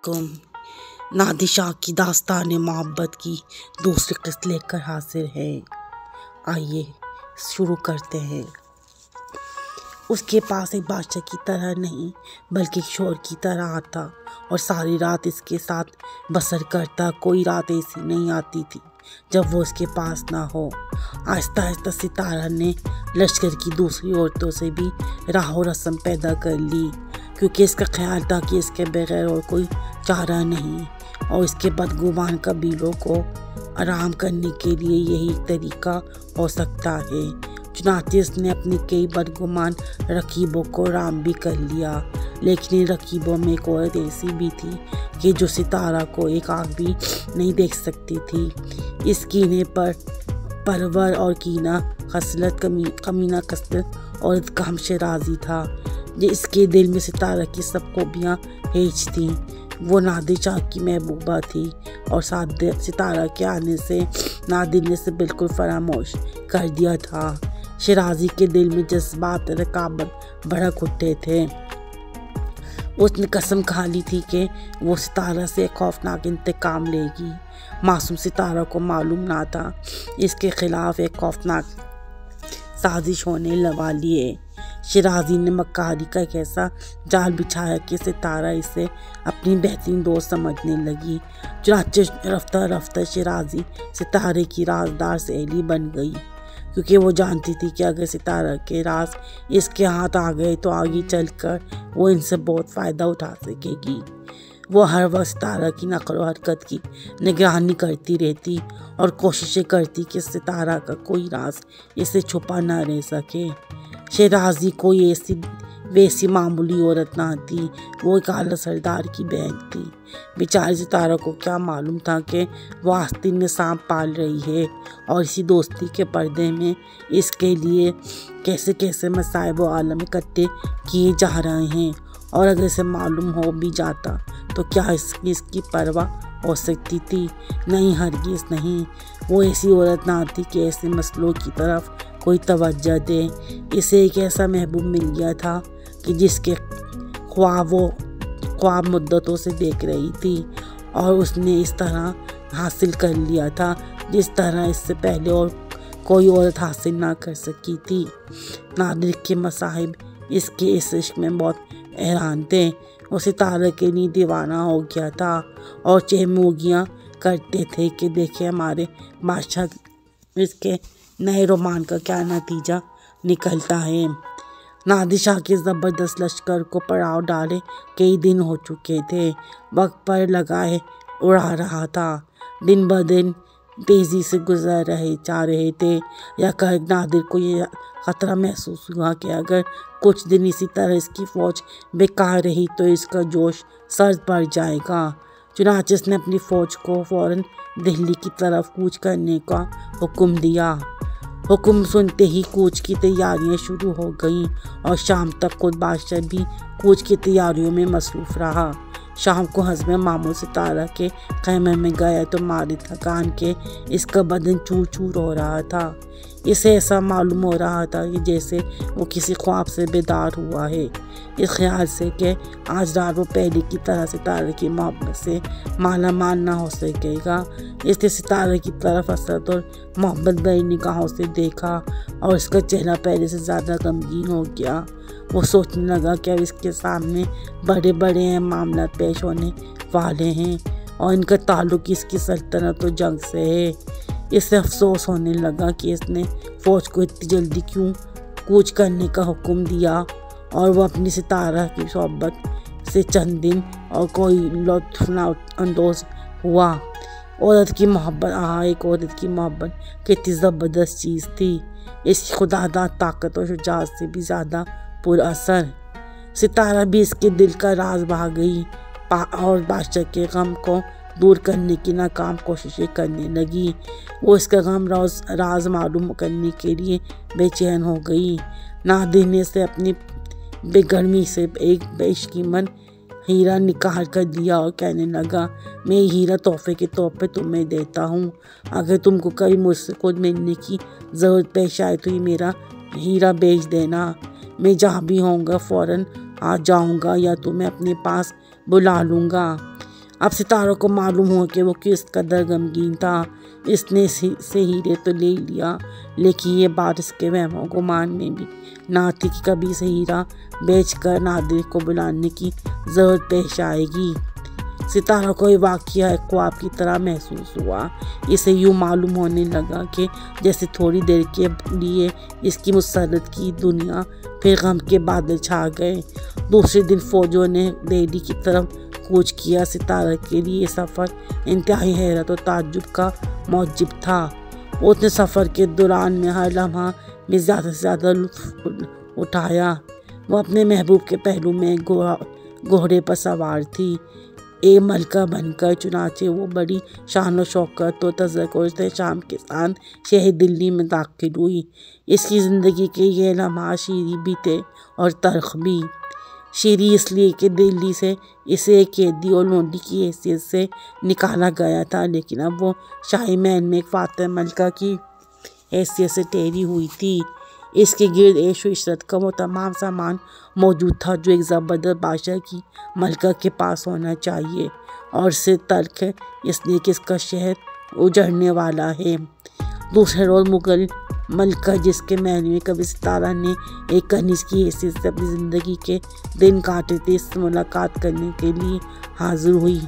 अलैकुम। नादिर की दास्तान मोहब्बत की दूसरी किस्त लेकर हाजिर है। आइए शुरू करते हैं। उसके पास एक बादशाह की तरह नहीं बल्कि एक शोर की तरह आता और सारी रात इसके साथ बसर करता। कोई रात ऐसी नहीं आती थी जब वो इसके पास ना हो। आहिस्ता आहिस्ता सितारा ने लश्कर की दूसरी औरतों से भी राह रस्म पैदा कर ली, क्योंकि इसका ख्याल था कि इसके बगैर और कोई चारा नहीं और इसके बदगुमान कबीलों को आराम करने के लिए यही एक तरीका हो सकता है। चुनांचे इसने अपनी कई बदगुमान रकीबों को आराम भी कर लिया, लेकिन इन रकीबों में एक औरत ऐसी भी थी कि जो सितारा को एक आँख भी नहीं देख सकती थी। इस कीने पर परवर और कीना खसलत कमीना खसलत औरत का हम शराजी था, जिसके दिल में सितारा की सब खूबियाँ हेज थी। वो नादिर शाह की महबूबा थी और सितारा के आने से नादिर ने इसे बिल्कुल फरामोश कर दिया था। शराजी के दिल में जज्बात रकाबत भड़क उठे थे। उसने कसम खा ली थी कि वो सितारा से खौफनाक इंतकाम लेगी। मासूम सितारा को मालूम ना था इसके खिलाफ एक खौफनाक साजिश होने वाली है। शराजी ने मक्कारी का एक ऐसा जाल बिछाया कि सितारा इसे अपनी बेहतरीन दोस्त समझने लगी। चुनांचे रफ्ता रफ्ता शराजी सितारे की राजदार सहेली बन गई, क्योंकि वो जानती थी कि अगर सितारा के राज इसके हाथ आ गए तो आगे चलकर वो इनसे बहुत फ़ायदा उठा सकेगी। वो हर वक्त सितारा की नक़ल व हरकत की निगरानी करती रहती और कोशिशें करती कि सितारा का कोई राज इसे छुपा ना रह सके। शराजी कोई ऐसी वैसी मामूली औरत ना थी, वो एक आला सरदार की बहन थी। बेचारी सितारा को क्या मालूम था कि वो आस्तीन में सांप पाल रही है और इसी दोस्ती के पर्दे में इसके लिए कैसे कैसे मसाइब व आलम इकट्ठे किए जा रहे हैं, और अगर इसे मालूम हो भी जाता तो क्या इसकी परवाह हो सकती थी? नहीं, हरगिज़ नहीं। वो ऐसी औरत ना थी कि ऐसे मसलों की तरफ कोई तवज्जो दे। इसे एक ऐसा महबूब मिल गया था कि जिसके ख्वाब मुद्दतों से देख रही थी, और उसने इस तरह हासिल कर लिया था जिस तरह इससे पहले और कोई औरत हासिल ना कर सकी थी। नादिर के मसाहिब इसके इस इश्क में बहुत हैरान थे। वो सितारे के लिए दीवाना हो गया था और चहमूगियाँ करते थे कि देखे हमारे बादशाह इसके नए रोमान का क्या नतीजा निकलता है। नादिर शाह के ज़बरदस्त लश्कर को पड़ाव डाले कई दिन हो चुके थे। वक्त पर लगाए उड़ा रहा था। दिन ब दिन तेज़ी से गुजर जा रहे थे। या कर नादिर को ये ख़तरा महसूस हुआ कि अगर कुछ दिन इसी तरह इसकी फ़ौज बेकार रही तो इसका जोश सर्द पड़ जाएगा। चुनांचे इसने अपनी फ़ौज को फ़ौरन दिल्ली की तरफ कूच करने का हुक्म दिया। हुक्म सुनते ही कूच की तैयारियां शुरू हो गईं और शाम तक खुद बादशाह भी कूच की तैयारियों में मसरूफ़ रहा। शाम को हस्ब मामूल सितारा के खैमे में गया तो मारे थकान के इसका बदन चूर चूर हो रहा था। इसे ऐसा मालूम हो रहा था कि जैसे वो किसी ख्वाब से बेदार हुआ है, इस ख्याल से कि आज रात वो पहले की तरह सितारे की मोहब्बत से माला माल ना हो सकेगा। इसने सितारे की तरफ हसरत और मोहब्बत भरी निगाहों से देखा और इसका चेहरा पहले से ज़्यादा गमगीन हो गया। वो सोचने लगा कि अब इसके सामने बड़े बड़े मामला पेश होने वाले हैं और इनका ताल्लुक़ इसकी सल्तनत और जंग से है। इसे अफसोस होने लगा कि इसने फ़ौज को इतनी जल्दी क्यों कूच करने का हुक्म दिया, और वह अपनी सितारा की सोहबत से चंद दिन और कोई लुत्फ़ ना अंदोज़ हुआ। औरत की मोहब्बत एक औरत की मोहब्बत कितनी ज़बरदस्त चीज़ थी। इसकी खुदादाद ताकत और शुजाअत से भी ज़्यादा पुरअसर। सितारा भी इसके दिल का राज भा गई और बादशाह के गम को दूर करने की नाकाम कोशिशें करने लगी। वो इसका गम राज मालूम करने के लिए बेचैन हो गई। नादिर ने से अपनी बेगर्मी से एक बेशकीमत हीरा निकाल कर दिया और कहने लगा, मैं हीरा तोहफे के तौर पे तुम्हें देता हूँ। अगर तुमको कभी मुझसे खुद मिलने की ज़रूरत पेश आए तो ये मेरा हीरा बेच देना। मैं जहाँ भी होऊंगा फ़ौरन आ जाऊंगा या तुम्हें अपने पास बुला लूँगा। اب ستارہ کو معلوم ہو کہ وہ کس قدر غمگین تھا۔ اس نے سے ہیرے تو لے لیا، لیکن یہ بات اس کے وہم و گمان میں بھی نہ تھی کہ کبھی سے ہیرا بیچ کر نادر کو بلانے کی ضرورت پیش آئے گی۔ ستارہ کو یہ واقعہ ایک خواب کی طرح محسوس ہوا۔ اسے یوں معلوم ہونے لگا کہ جیسے تھوڑی دیر کے لیے اس کی مسرت کی دنیا پھر غم کے بادل چھا گئے۔ دوسرے دن فوجیوں نے دہلی کی طرف کوچ کیا۔ ستارہ کے لیے یہ سفر انتہائی حیرت و تعجب کا موجب تھا۔ اس نے سفر کے دوران میں ہر لمحہ میں زیادہ سے زیادہ لطف اٹھایا۔ وہ اپنے محبوب کے پہلو میں گھوڑے پر سوار تھی، ایک ملکہ بن کر۔ چنانچہ وہ بڑی شان و شوکت و تذکر احتشام کے ساتھ شہر دلی میں داخل ہوئی۔ اس کی زندگی کے یہ لمحات شیریں بھی تھے اور تلخ بھی۔ شیریں اس لیے کہ دلی سے اسے ایک قیدی اور لونڈی کی حیثیت سے نکالا گیا تھا، لیکن اب وہ شاہی محل میں ایک فاتح ملکہ کی حیثیت سے ٹھہری ہوئی تھی۔ اس کے گرد عیش و عشرت کا وہ تمام سامان موجود تھا جو ایک زبردست بادشاہ کی ملکہ کے پاس ہونا چاہیے، اور سے تلخ ہے اس لیے کہ اس کا شہر اجڑنے والا ہے۔ دوسرے روز مغل ملکہ جس کے محل میں کبھی ستارہ نے ایک کنیز کی حیثیت سے اپنی زندگی کے دن کاٹے تھے، اس سے ملاقات کرنے کے لیے حاضر ہوئی۔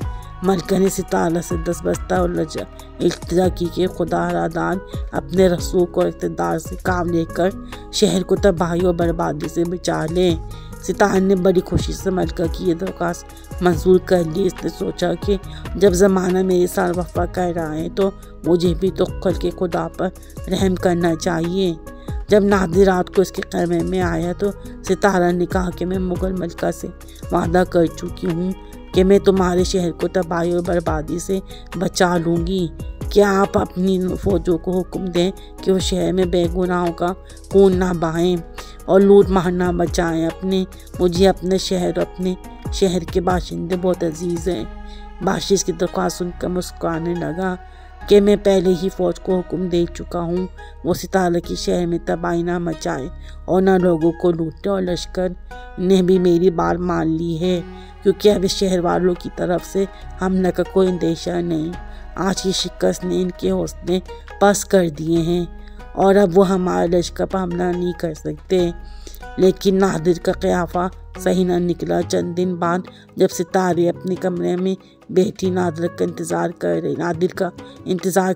ملکہ نے ستارہ سے دستبستہ اور التجا کی کہ خدا رادان اپنے رسوخ اور اقتدار سے کام لے کر شہر کو تباہی اور بربادی سے بچا لیں۔ ستارہ نے بڑی خوشی سے ملکہ کی یہ درخواست منظور کر لی۔ اس نے سوچا کہ جب زمانہ میرے ساتھ وفا کر رہا ہے تو مجھے بھی تو خلق خدا پر رحم کرنا چاہیے۔ جب نادر رات کو اس کے خیمے میں آیا تو ستارہ نے کہا کہ میں مغل ملکہ سے وعدہ کر چکی ہوں کہ میں تمہارے شہر کو تباہی اور بربادی سے بچا لوں گی۔ کیا آپ اپنی فوجوں کو حکم دیں کہ وہ شہر میں بے گناہوں کا خون نہ بہائیں اور لوٹ مار نہ بچائیں۔ مجھے اپنے شہر اور اپنے شہر کے باشندے بہت عزیز ہیں۔ بادشاہ اس کی درخواست سن کر مسکرانے لگا کہ میں پہلے ہی فوج کو حکم دے چکا ہوں وہ ستارہ کے شہر میں تباہی نہ مچائے اور نہ لوگوں کو لوٹے، اور لشکر نے بھی میری بات مان لی ہے، کیونکہ اب اس شہر والوں کی طرف سے حملے کا کوئی اندیشہ نہیں۔ آج کی شکست نے ان کے حوصلے پست کر دیے ہیں اور اب وہ ہمارے لشکر پر حملہ نہیں کر سکتے۔ لیکن نادر کا قیافہ صحیح نہ نکلا۔ چند دن بعد جب ستارے اپنے کمرے میں بیٹھی نادر کا انتظار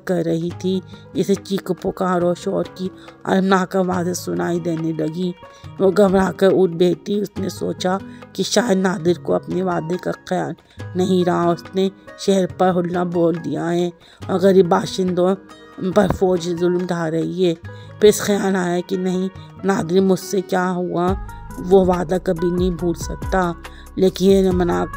کر رہی تھی، اسے چیخ پکار اور شور کی المناک آوازیں سنائی دینے لگی۔ وہ گھبرا کر اٹھ بیٹھی۔ اس نے سوچا کہ شاید نادر کو اپنے وعدے کا خیال نہیں رہا، اس نے شہر پر حملہ بول دیا ہے اور غریب باشندوں پر فوج ظلم ڈھا رہی ہے۔ پھر اس خیال آیا کہ نہیں، نادر مجھ سے کیا ہوا وہ وعدہ کبھی نہیں بھول سکتا۔ لیکن یہ المناک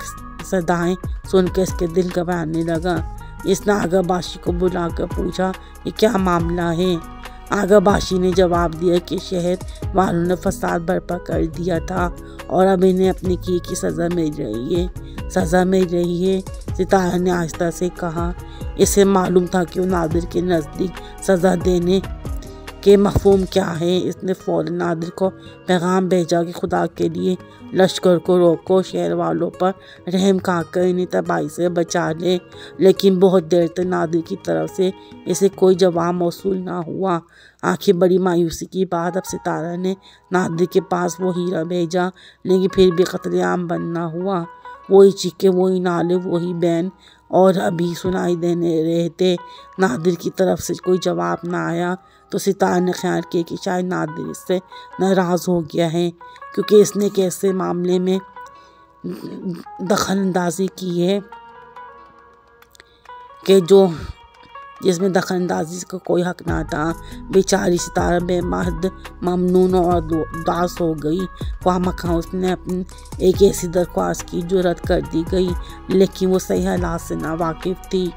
صدائیں سن کر اس کے دل گھبرانے لگا۔ اس نے آغا باشی کو بلا کر پوچھا کہ کیا معاملہ ہے۔ آغا باشی نے جواب دیا کہ شہر والوں نے فساد برپا کر دیا تھا اور اب انہیں اپنے کیے کی سزا مل رہی ہے۔ ستارہ نے آہستہ سے کہا۔ اسے معلوم تھا کہ وہ نادر کے نزدیک سزا دینے کے مفہوم کیا ہے۔ اس نے فوراً نادر کو پیغام بھیجا کہ خدا کے لیے لشکر کو روکو، شہر والوں پر رحم کھا کر انہیں تباہی سے بچا لے۔ لیکن بہت دیر تک نادر کی طرف سے اسے کوئی جواب موصول نہ ہوا۔ آخر بڑی مایوسی کی بعد اب ستارہ نے نادر کے پاس وہ ہیرا بھیجا، لیکن پھر بھی قتل عام بند نہ ہوا۔ وہی چیخیں، وہی نعرے، وہی بین اور ابھی سنائی دینے رہے تھے۔ نادر کی طرف سے کوئی جواب نہ آیا تو ستارہ نے خیال کیا کہ شاید نادر اس سے ناراض ہو گیا ہے، کیونکہ اس نے ایک ایسے معاملے میں دخل اندازی کی ہے کہ جس میں دخل اندازی کا کوئی حق نہ تھا۔ بیچاری ستارہ بے حد ممنون اور اداس ہو گئی۔ خواہ مخواہ اس نے اپنی ایک ایسی درخواست کی جو رد کر دی گئی، لیکن وہ صحیح حالات سے نا واقف تھی۔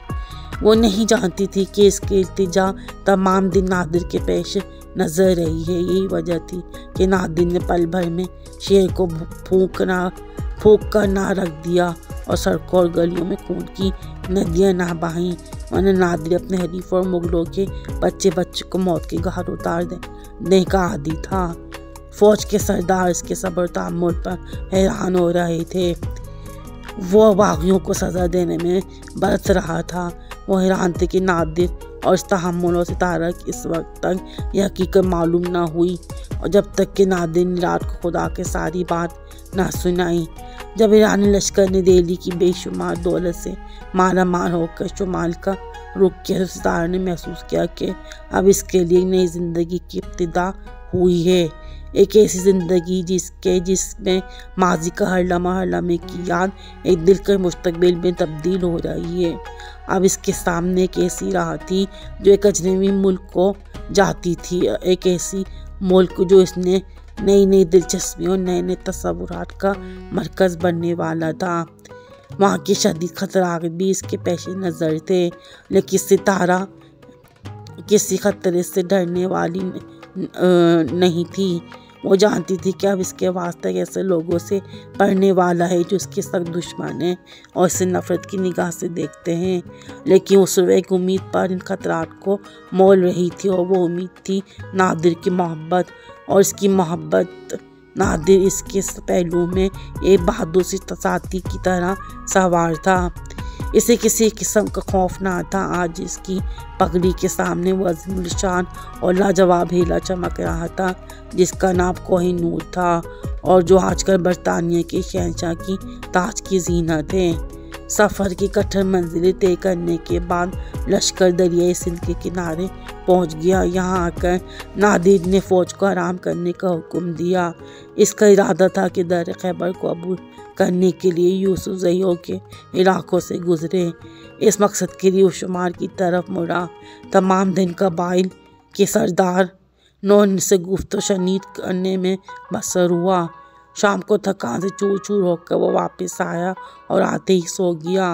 وہ نہیں جانتی تھی کہ اس کی التجا تمام دن نادر کے پیش نظر رہی ہے۔ یہی وجہ تھی کہ نادر نے پل بھر میں شہر کو پھونک کر نہ رکھ دیا اور سڑکوں اور گلیوں میں خون کی ندیاں نہ بہائیں، ورنہ نادر اپنے حریف اور مغلوں کے بچے کو موت کے گھاٹ اتار دینے کا عادی تھا۔ فوج کے سردار اس کے صبر و تحمل پر حیران ہو رہے تھے۔ वो बागियों को सज़ा देने में बरस रहा था। वो हैरान थे कि नादिर और इस तहम्मुल और सितारा की इस वक्त तक यह हकीकत मालूम ना हुई, और जब तक कि नादिर ने रात को खुदा के सारी बात ना सुनाई। जब ईरानी लश्कर ने दिल्ली की बेशुमार दौलत से मारा मार होकर शुमाल का रुख किया, तो सितारा ने महसूस किया कि अब इसके लिए नई ज़िंदगी की इब्तिदा हुई है। एक ऐसी ज़िंदगी जिसमें माजी का हर लम्हे की याद एक दिलकश मुस्तकबिल में तब्दील हो रही है। अब इसके सामने एक ऐसी राह थी जो एक अजनबी मुल्क को जाती थी, एक ऐसी मुल्क जो इसने नई नई दिलचस्पियों और नए नए तस्वुरात का मरकज़ बनने वाला था। वहाँ के शदीद खतरात भी इसके पेश नज़र थे, लेकिन सितारा किसी खतरे से डरने वाली नहीं थी। वो जानती थी कि अब इसके वास्ते ऐसे लोगों से पढ़ने वाला है जो उसके सख्त दुश्मन हैं और इसे नफ़रत की निगाह से देखते हैं। लेकिन उस एक उम्मीद पर इन खतरात को मोल रही थी, और वो उम्मीद थी नादिर की मोहब्बत। और इसकी मोहब्बत नादिर इसके पहलू में एक बहादुर सी साथी की तरह सवार था। इसे किसी किस्म का खौफ ना था। आज इसकी पगड़ी के सामने वो अज़ीमुल शान और लाजवाब हीरा चमक रहा था, जिसका नाम कोहिनूर था, और जो आजकल बरतानिया के शहंशाह की ताज की ज़ीनत है। सफ़र की कठिन मंजिलें तय करने के बाद लश्कर दरियाई सिंध के किनारे पहुंच गया। यहाँ आकर नादिर ने फ़ौज को आराम करने का हुक्म दिया। इसका इरादा था कि दर खैबर को अबूर करने के लिए यूसुफ ज़ईयों के इलाकों से गुजरे। इस मकसद के लिए वो शुमार की तरफ मुड़ा। तमाम दिन कबाइल के सरदार नौन से गुफ्त शनीद करने में बसर हुआ। शाम को थकान से चूर चूर होकर वो वापस आया और आते ही सो गया।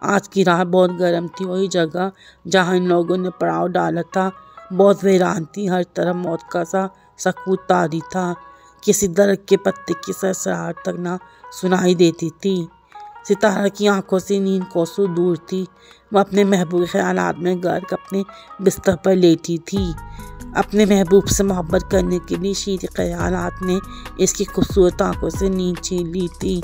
आज की रात बहुत गर्म थी। वही जगह जहाँ इन लोगों ने पड़ाव डाला था बहुत वीरान थी। हर तरफ मौत का सा सकूत तारी था। किसी दरख्त के पत्ते की सरसराहट तक ना सुनाई देती थी। सितारा की आंखों से नींद कोसों दूर थी। वह अपने महबूब ख्यालात में गर्क अपने बिस्तर पर लेटी थी। अपने महबूब से मोहब्बत करने के लिए शीर ख्यालात ने इसकी खूबसूरत आंखों से नींद छीन ली थी।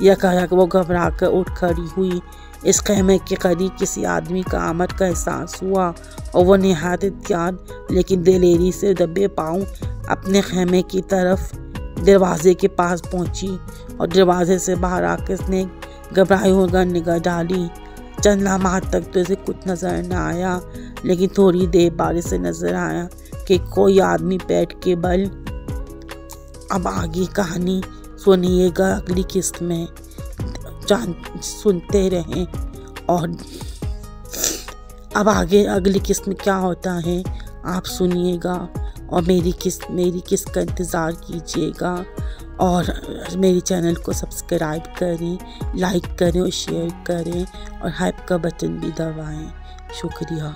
यकायक वो घबरा कर उठ खड़ी हुई। इस खेमे के करीब किसी आदमी का आमद का एहसास हुआ, और वो नहायत एहतियात लेकिन दिलेरी से दबे पाँव अपने खेमे की तरफ दरवाजे के पास पहुंची, और दरवाजे से बाहर आकर उसने घबराई होकर निगाह डाली। चंद लम्हात तक तो इसे कुछ नज़र न आया, लेकिन थोड़ी देर बाद इसे नज़र आया कि कोई आदमी बैठ के बल। अब आगे कहानी सुनिएगा अगली किस्त में। सुनते रहें, और अब आगे अगली किस्त में क्या होता है आप सुनिएगा, और मेरी किस्त का इंतज़ार कीजिएगा, और मेरे चैनल को सब्सक्राइब करें, लाइक करें और शेयर करें, और हाइप का बटन भी दबाएं। शुक्रिया।